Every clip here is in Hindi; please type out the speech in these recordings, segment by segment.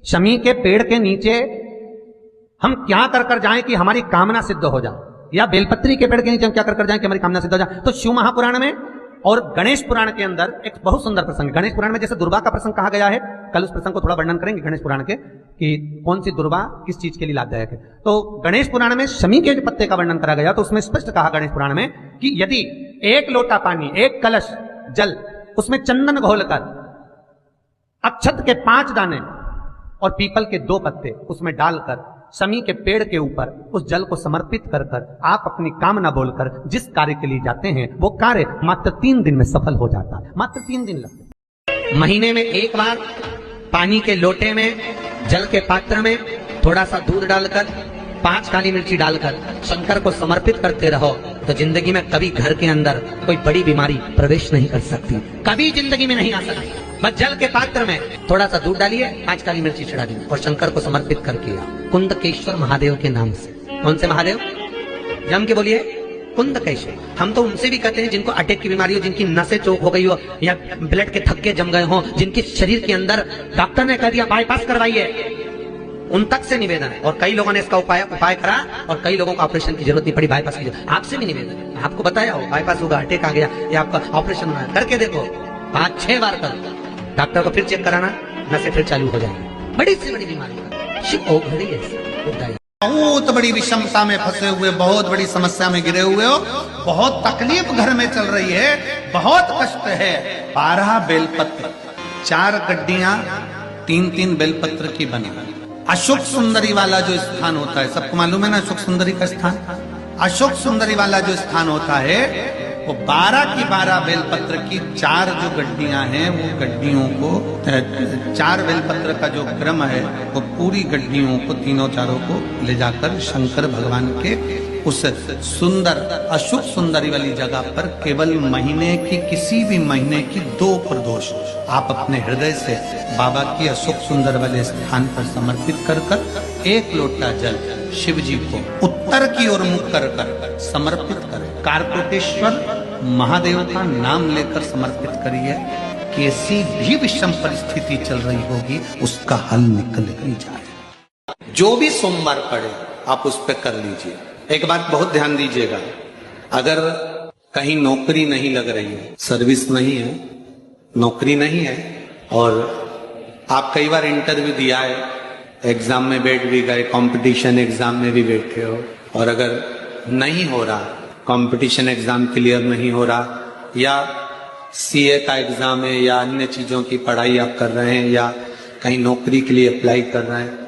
शमी के पेड़ के नीचे हम क्या कर कर जाएं कि हमारी कामना सिद्ध हो जाए, या बेलपत्री के पेड़ के नीचे हम क्या कर कर जाएं कि हमारी कामना सिद्ध हो जाए। तो शिव महापुराण में और गणेश पुराण के अंदर एक बहुत सुंदर प्रसंग, गणेश पुराण में जैसे दुर्वा का प्रसंग कहा गया है, कल उस प्रसंग को थोड़ा वर्णन करेंगे गणेश पुराण के कि कौन सी दुर्वा किस चीज के लिए लाभदायक है। तो गणेश पुराण में शमी के पत्ते का वर्णन करा गया, तो उसमें स्पष्ट कहा गणेश पुराण में कि यदि एक लोटा पानी, एक कलश जल, उसमें चंदन घोलकर अक्षत के 5 दाने और पीपल के 2 पत्ते उसमें डालकर शमी के पेड़ के ऊपर उस जल को समर्पित कर कर आप अपनी कामना बोलकर जिस कार्य के लिए जाते हैं वो कार्य मात्र 3 दिन में सफल हो जाता है। मात्र 3 दिन लगते। महीने में एक बार पानी के लोटे में, जल के पात्र में थोड़ा सा दूध डालकर 5 काली मिर्ची डालकर शंकर को समर्पित करते रहो तो जिंदगी में कभी घर के अंदर कोई बड़ी बीमारी प्रवेश नहीं कर सकती, कभी जिंदगी में नहीं आ सकती। बस जल के पात्र में थोड़ा सा दूध डालिए, 5 काली मिर्ची चढ़ा दी और शंकर को समर्पित करके कुंदकेश्वर महादेव के नाम से। कौन से महादेव? जम के बोलिए, कुंदकेश्वर। हम तो उनसे भी कहते हैं जिनको अटैक की बीमारी हो, जिनकी नसें चौक हो गई हो या ब्लड के थक्के जम गए हो, जिनके शरीर के अंदर डॉक्टर ने कह दिया बाईपास करवाइए, उन तक से निवेदन है। और कई लोगों ने इसका उपाय करा और कई लोगों को ऑपरेशन की जरूरत नहीं पड़ी, बाईपास की जरूरत। आपसे भी निवेदन है, आपको बताया हो बाईपास होगा, अटैक आ गया या आपका ऑपरेशन होना है, करके देखो 5-6 बार करो, डॉक्टर को फिर चेक कराना, नसें फिर चालू हो जाएंगी। बड़ी से बड़ी बीमारी शिव घड़ी है। बहुत बड़ी विषमता में फंसे हुए, बहुत बड़ी समस्या में गिरे हुए हो, बहुत तकलीफ घर में चल रही है, बहुत कष्ट है। 12 बेलपत्र, 4 गड्डियां 3-3 बेलपत्र की बनी। अशोक सुंदरी वाला जो स्थान होता है, सबको मालूम है ना अशोक सुंदरी का स्थान? अशोक सुंदरी वाला जो स्थान होता है वो 12 की 12 बेलपत्र की 4 जो गड्डियां हैं, वो गड्डियों को 4 बेलपत्र का जो क्रम है वो पूरी गड्डियों को, तीनों चारों को ले जाकर शंकर भगवान के उस सुंदर अशोक सुंदरी वाली जगह पर केवल महीने की, किसी भी महीने की 2 प्रदोष आप अपने हृदय से बाबा की अशोक सुंदर वाले स्थान पर समर्पित कर कर 1 लोटा जल शिव जी को उत्तर की ओर मुख कर कर समर्पित करें। कार्कोटेश्वर महादेव का नाम लेकर समर्पित करिए। कैसी भी विषम परिस्थिति चल रही होगी उसका हल निकल ही जाए। जो भी सोमवार पड़े आप उस पर कर लीजिए। एक बात बहुत ध्यान दीजिएगा, अगर कहीं नौकरी नहीं लग रही है, सर्विस नहीं है, नौकरी नहीं है और आप कई बार इंटरव्यू दिया है, एग्जाम में बैठ भी गए, कंपटीशन एग्जाम में भी बैठे हो और अगर नहीं हो रहा, कंपटीशन एग्जाम क्लियर नहीं हो रहा, या सीए का एग्जाम है या अन्य चीजों की पढ़ाई आप कर रहे हैं या कहीं नौकरी के लिए अप्लाई कर रहे हैं,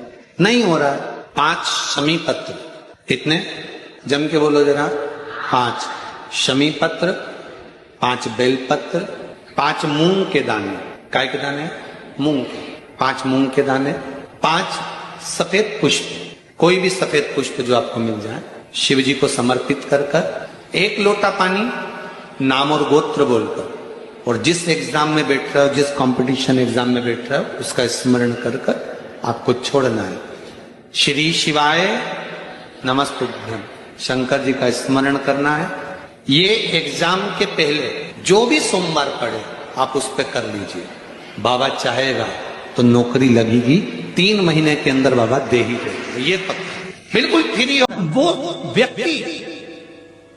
नहीं हो रहा है, 5 शमी पत्र, कितने जम के बोलो जरा, 5 शमी पत्र, 5 बेल पत्र, 5 मूंग के दाने, काय के दाने? मूंग, 5 मूंग के दाने, 5 सफेद पुष्प, कोई भी सफेद पुष्प जो आपको मिल जाए, शिव जी को समर्पित कर कर 1 लोटा पानी नाम और गोत्र बोलकर, और जिस एग्जाम में बैठ रहे हो, जिस कंपटीशन एग्जाम में बैठ रहे हो उसका स्मरण कर कर आपको छोड़ना है। श्री शिवाय नमस्तुभ्यम, शंकर जी का स्मरण करना है। ये एग्जाम के पहले जो भी सोमवार पड़े आप उस पर कर लीजिए। बाबा चाहेगा तो नौकरी लगेगी, 3 महीने के अंदर बाबा दे ही देंगे, ये पक्का, बिल्कुल फ्री। वो व्यक्ति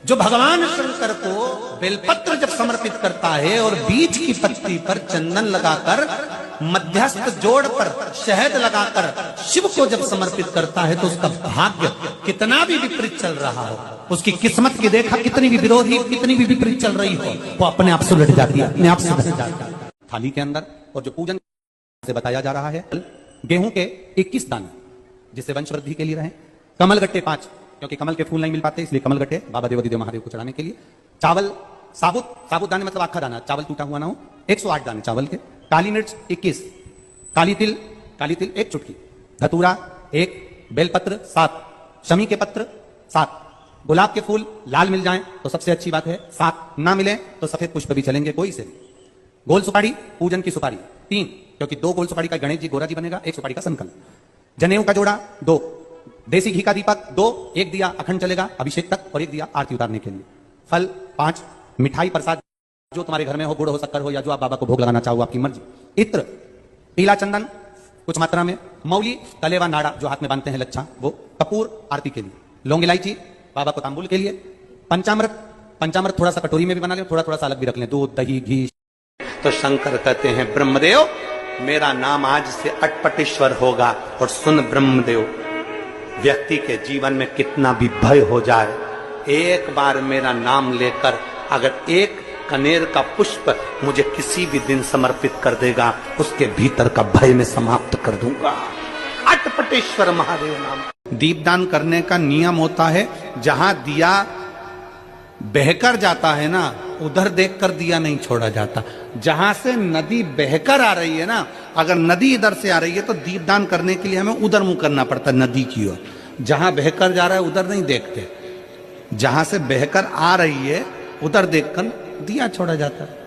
जो भगवान शंकर को बेलपत्र जब समर्पित करता है और बीच की पत्ती पर चंदन लगाकर, मध्यस्थ जोड़ पर शहद लगाकर शिव को जब समर्पित करता है तो उसका भाग्य कितना भी विपरीत चल रहा हो, उसकी किस्मत की देखा कितनी भी विरोधी, कितनी भी विपरीत चल रही हो, वो अपने आप से लट जाती है, अपने आप से बच जाती है। थाली के अंदर और जो पूजन से बताया जा रहा है, गेहूं के 21 दाने जिससे वंश वृद्धि के लिए रहे, कमल गट्टे 5 क्योंकि कमल के फूल नहीं मिल पाते इसलिए कमल गट्टे बाबा देवादिदेव महादेव को चढ़ाने के लिए, चावल साबुत दाने मतलब आखा दाना, चावल टूटा हुआ ना हो, 108 दाने चावल के, काली मिर्च 21, काली तिल 1 चुटकी, धतूरा 1, बेलपत्र 7, शमी के पत्र 7, गुलाब के फूल लाल मिल जाएं तो सबसे अच्छी बात है, 7 ना मिले तो सफेद पुष्प भी चलेंगे कोई से भी, गोल सुपारी, पूजन की सुपारी 3 क्योंकि 2 गोल सुपारी का गणेश जी गोरा जी बनेगा, 1 सुपारी का संकल्प, जनेऊ का जोड़ा 2, देसी घी का दीपक 2, 1 दिया अखंड चलेगा अभिषेक तक और 1 दिया आरती उतारने के लिए, फल 5, मिठाई प्रसाद जो तुम्हारे घर में हो, गुड़ हो, शक्कर हो या जो आप बाबा को भोग लगाना चाहो आपकी मर्जी, इत्र, पीला चंदन कुछ मात्रा में, मौली तलेवा नाड़ा जो हाथ में बांधते हैं लच्छा, वो कपूर आरती के लिए, लौंग इलायची बाबा को तांबुल के लिए, पंचामृत थोड़ा सा कटोरी में भी बना लें, थोड़ा थोड़ा सा अलग भी रख लें, दूध दही घी। तो शंकर कहते हैं ब्रह्मदेव मेरा नाम आज से अटपटेश्वर होगा। और सुन ब्रह्मदेव, व्यक्ति के जीवन में कितना भी भय हो जाए, एक बार मेरा नाम लेकर अगर एक कनेर का पुष्प मुझे किसी भी दिन समर्पित कर देगा, उसके भीतर का भय में समाप्त कर दूंगा। अटपटेश्वर महादेव नाम। दीपदान करने का नियम होता है, जहां दिया बहकर जाता है ना, उधर देखकर दिया नहीं छोड़ा जाता। जहां से नदी बहकर आ रही है ना, अगर नदी इधर से आ रही है तो दीपदान करने के लिए हमें उधर मुंह करना पड़ता है, नदी की ओर। जहां बहकर जा रहा है उधर नहीं देखते, जहां से बहकर आ रही है उधर देखकर दिया छोड़ा जाता है।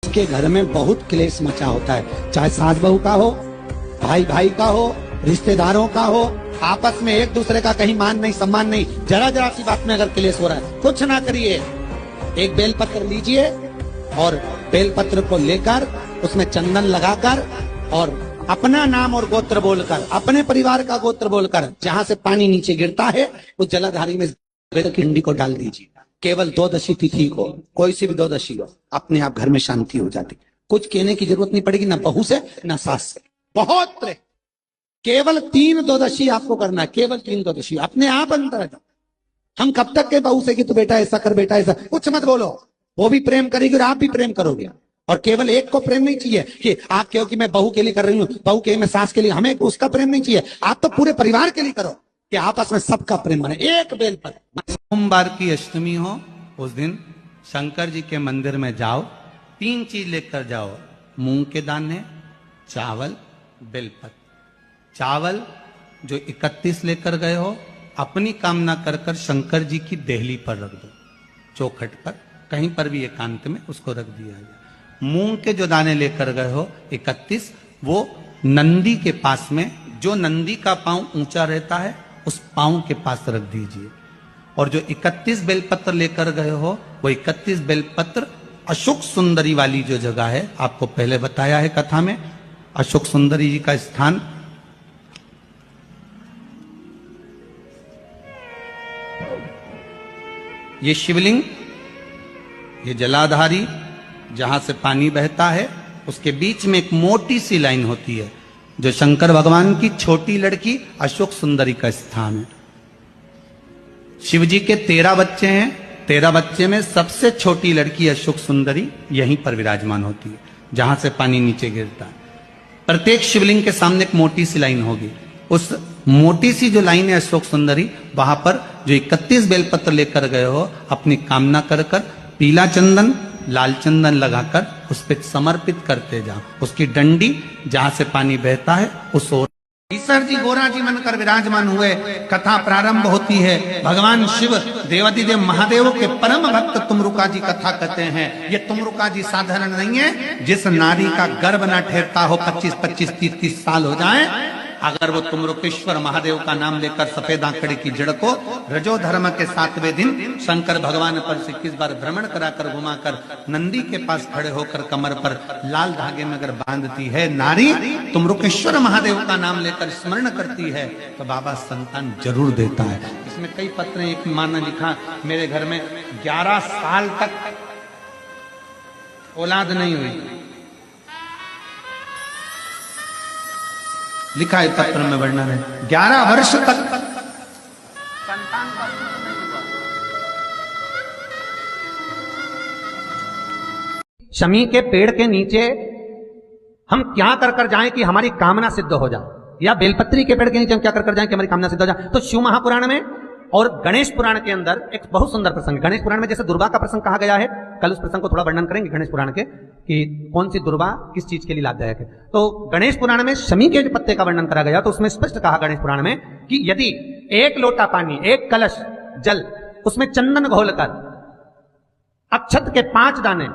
के घर में बहुत क्लेश मचा होता है, चाहे सास बहू का हो, भाई भाई का हो, रिश्तेदारों का हो, आपस में एक दूसरे का कहीं मान नहीं सम्मान नहीं, जरा जरा सी बात में अगर क्लेश हो रहा है, कुछ ना करिए, एक बेलपत्र लीजिए और बेलपत्र को लेकर उसमें चंदन लगाकर और अपना नाम और गोत्र बोलकर, अपने परिवार का गोत्र बोलकर, जहां से पानी नीचे गिरता है उस जलाधारी में किंडी को डाल दीजिए। केवल 12 तिथि को, कोई सी भी 12 हो, अपने आप घर में शांति हो जाती। कुछ कहने की जरूरत नहीं पड़ेगी, ना बहू से ना सास से। बहुत केवल 3 12 आपको करना है, केवल 3 12 अपने आप अंतर है। हम कब तक के बहू से कि तू बेटा ऐसा कर, बेटा ऐसा, कुछ मत बोलो। वो भी प्रेम करेगी और आप भी प्रेम करोगे। और केवल एक को प्रेम नहीं चाहिए कि आप कहो कि मैं बहू के लिए कर रही हूँ, बहू के मैं सास के लिए, हमें उसका प्रेम नहीं चाहिए। आप तो पूरे परिवार के लिए करो कि आपस में सबका प्रेम बने। एक बेल पर सोमवार की अष्टमी हो, उस दिन शंकर जी के मंदिर में जाओ, 3 चीज लेकर जाओ, मूंग के दाने, चावल, बेलपत्र। चावल जो 31 लेकर गए हो, अपनी कामना कर कर शंकर जी की देहली पर रख दो, चौखट पर, कहीं पर भी एकांत में उसको रख दिया जाए। मूंग के जो दाने लेकर गए हो 31, वो नंदी के पास में, जो नंदी का पांव ऊंचा रहता है उस पांव के पास रख दीजिए। और जो 31 बेलपत्र लेकर गए हो, वो 31 बेलपत्र अशोक सुंदरी वाली जो जगह है, आपको पहले बताया है कथा में, अशोक सुंदरी जी का स्थान ये शिवलिंग, ये जलाधारी जहां से पानी बहता है, उसके बीच में एक मोटी सी लाइन होती है, जो शंकर भगवान की छोटी लड़की अशोक सुंदरी का स्थान है। शिव जी के 13 बच्चे हैं, 13 बच्चे में सबसे छोटी लड़की अशोक सुंदरी यहीं पर विराजमान होती है, जहां से पानी नीचे गिरता है। प्रत्येक शिवलिंग के सामने एक मोटी सी लाइन होगी, उस मोटी सी जो लाइन है अशोक सुंदरी, वहां पर जो 31 बेलपत्र लेकर गए हो, अपनी कामना कर कर पीला चंदन, लाल चंदन लगाकर उस पर समर्पित करते जाओ। उसकी डंडी जहां से पानी बहता है उस ओर। ईश्वर जी गोरा जी बनकर विराजमान हुए, कथा प्रारंभ होती है। भगवान शिव देवादिदेव महादेव के परम भक्त तुमरुका जी कथा कहते हैं। ये तुमरुका जी साधारण नहीं है। जिस नारी का गर्भ ना ठहरता हो, 25-25, 30-30 साल हो जाए, अगर वो तुमरुकेश्वर महादेव का नाम लेकर सफेद आंकड़े की जड़ को रजो धर्म के 7वें दिन शंकर भगवान पर 21 बार भ्रमण कराकर घुमाकर नंदी के पास खड़े होकर कमर पर लाल धागे में अगर बांधती है नारी, तुमरुकेश्वर महादेव का नाम लेकर स्मरण करती है, तो बाबा संतान जरूर देता है। इसमें कई पत्र, एक माँ ने लिखा, मेरे घर में 11 साल तक औलाद नहीं हुई। लिखा है पत्र में वर्णन है, 11 वर्ष तक संतान का नहीं हुआ। शमी के पेड़ के नीचे हम क्या कर जाएं कि हमारी कामना सिद्ध हो जाए, या बेलपत्री के पेड़ के नीचे हम क्या कर जाएं कि हमारी कामना सिद्ध हो जाए। तो शिव महापुराण में और गणेश पुराण के अंदर एक बहुत सुंदर प्रसंग। गणेश पुराण में जैसे दुर्वा का प्रसंग कहा गया है, कल उस प्रसंग को थोड़ा वर्णन करेंगे गणेश पुराण के कि कौन सी दुर्वा किस चीज के लिए लाभदायक है। तो गणेश पुराण में शमी के पत्ते का वर्णन करा गया, तो उसमें स्पष्ट कहा गणेश पुराण में कि यदि एक लोटा पानी, एक कलश जल, उसमें चंदन घोलकर अक्षत के 5 दाने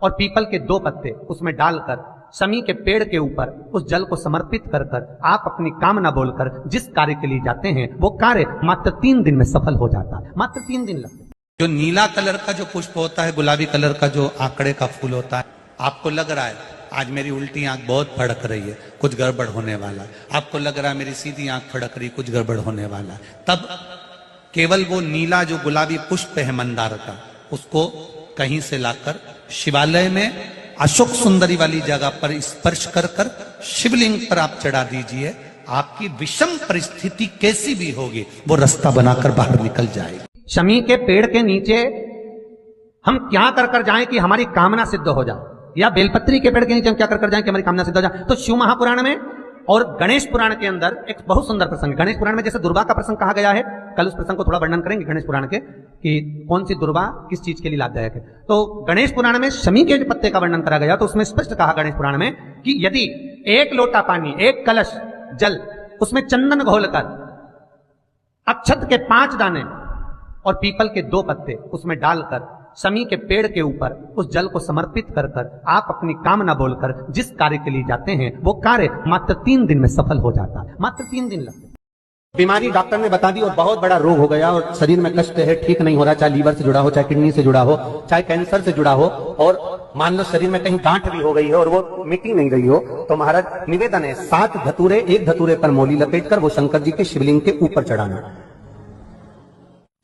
और पीपल के 2 पत्ते उसमें डालकर शमी के पेड़ के ऊपर उस जल को समर्पित कर आप अपनी कामना बोलकर जिस कार्य के लिए जाते हैं वो कार्य मात्र 3 दिन में सफल हो जाता है। मात्र 3 दिन लगते हैं। जो नीला कलर का जो पुष्प होता है, गुलाबी कलर का जो आंकड़े का फूल होता है, आपको लग रहा है आज मेरी उल्टी आंख बहुत फड़क रही है, कुछ गड़बड़ होने वाला है। आपको लग रहा है मेरी सीधी आंख फड़क रही, कुछ गड़बड़ होने वाला है। तब केवल वो नीला जो गुलाबी पुष्प है मंदार का, उसको कहीं से लाकर शिवालय में अशोक सुंदरी वाली जगह पर स्पर्श कर शिवलिंग पर आप चढ़ा दीजिए। आपकी विषम परिस्थिति कैसी भी होगी वो रास्ता बनाकर बाहर निकल जाएगी। शमी के पेड़ के नीचे हम क्या कर जाएं कि हमारी कामना सिद्ध हो जाए, या बेलपत्री के पेड़ के नीचे हम क्या कर जाएं कि हमारी कामना सिद्ध हो जाए। तो शिव महापुराण में और गणेश पुराण के अंदर एक बहुत सुंदर प्रसंग। गणेश पुराण में जैसे दुर्वा का प्रसंग कहा गया है, कल उस प्रसंग को थोड़ा वर्णन करेंगे गणेश पुराण के कि कौन सी दुर्वा किस चीज के लिए लाभदायक है। तो गणेश पुराण में शमी के पत्ते का वर्णन करा गया, तो उसमें स्पष्ट कहा गणेश पुराण में कि यदि एक लोटा पानी, एक कलश जल, उसमें चंदन घोलकर अक्षत के 5 दाने और पीपल के 2 पत्ते उसमें डालकर शमी के पेड़ के ऊपर उस जल को समर्पित कर आप अपनी कामना बोलकर जिस कार्य के लिए जाते हैं वो कार्य मात्र 3 दिन में सफल हो जाता है। मात्र 3 दिन लगते हैं। बीमारी डॉक्टर ने बता दी और बहुत बड़ा रोग हो गया और शरीर में कष्ट है, ठीक नहीं हो रहा, चाहे लीवर से जुड़ा हो, चाहे किडनी से जुड़ा हो, चाहे कैंसर से जुड़ा हो, और मान लो शरीर में कहीं गांठ भी हो गई है और वो मिटी नहीं गई हो, तो महाराज निवेदन है 7 धतूरे, एक धतूरे पर मौली लपेटकर वो शंकर जी के शिवलिंग के ऊपर चढ़ाना।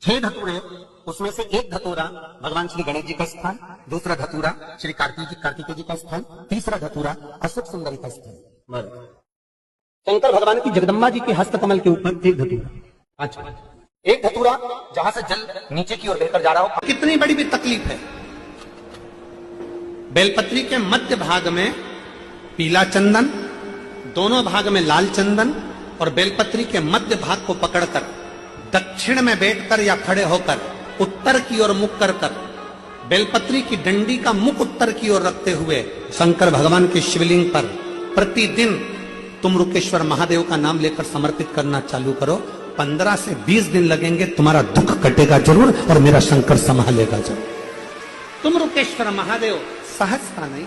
6 धतूरे, उसमें से एक धतूरा भगवान श्री गणेश जी का स्थान, दूसरा धतूरा श्री कार्तिकेय जी का स्थान, तीसरा धतूरा अशोक सुंदरी का स्थान। शंकर भगवान की जगदम्बा जी के हस्त कमल के ऊपर एक धतूरा। अच्छा, एक धतूरा जहां से जल नीचे की ओर बहकर जा रहा हो। कितनी बड़ी भी तकलीफ है, बेलपत्री के मध्य भाग में पीला चंदन, दोनों भाग में लाल चंदन, और बेलपत्री के मध्य भाग को पकड़कर दक्षिण में बैठकर या खड़े होकर उत्तर की ओर मुख कर बेलपत्री की डंडी का मुख उत्तर की ओर रखते हुए शंकर भगवान के शिवलिंग पर प्रतिदिन तुम रुकेश्वर महादेव का नाम लेकर समर्पित करना चालू करो। 15 से 20 दिन लगेंगे, तुम्हारा दुख कटेगा जरूर और मेरा शंकर संभालेगा जरूर। तुम रुकेश्वर महादेव सहजता नहीं।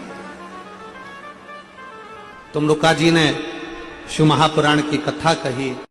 तुम रुका जी ने शिव महापुराण की कथा कही,